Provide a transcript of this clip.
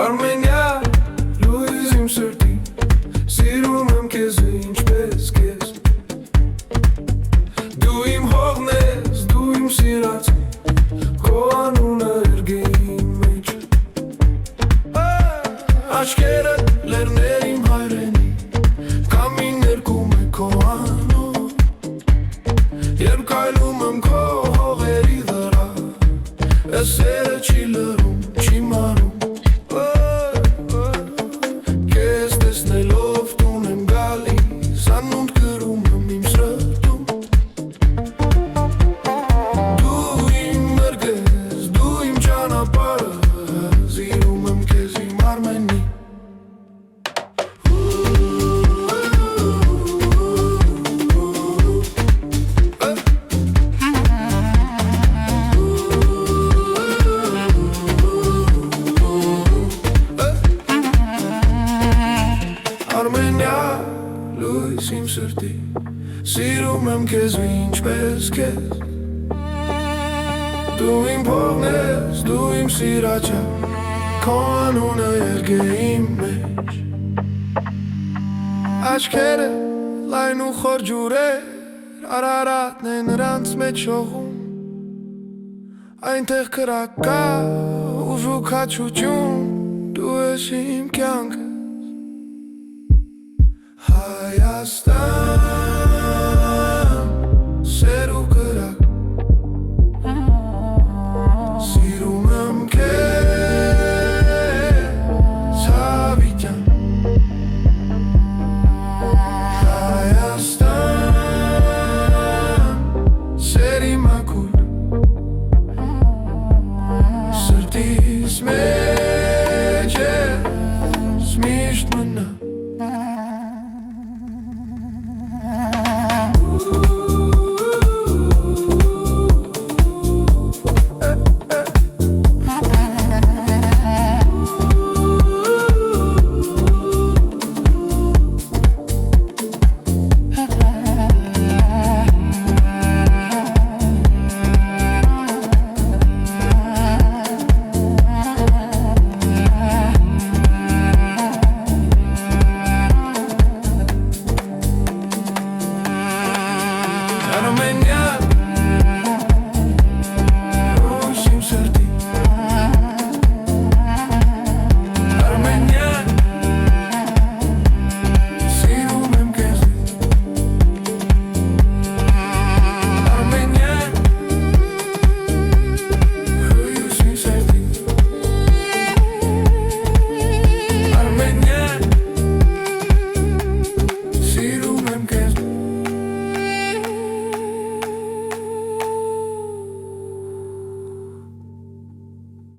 Armenia, լույս իմ սրտի, սիրում եմ քեզ ինչպես քեզ Դու իմ հողն ես, դու իմ սիրած Քո անունը երգեի մեջ Աչքերը լեռներ իմ հայրենի Կամին ներկում է քո անուն Երբ կայլում եմ քո հողերի վրա Ես սերը չի լռում, չի մարում Քեզ տեսնելով տուն եմ գալիս Անունդ գրում եմ իմ սրտում Դու իմ մերգ ես, դու իմ ճանապարհը Սիրում եմ քեզ իմ Արմենի Armenia, լույս իմ սրտի Սիրում եմ քեզ ինչպես քեզ Դու իմ փողն ես, դու իմ սիրաճը Քո անունը երգեի իմ մեջ Աչքերը լայն ու խոր ջուրեր Արարատն է նրանց մեջ հողում Այնտեղ կրակա ու ժուքաչություն Դու ես իմ կյանքը Հայաստան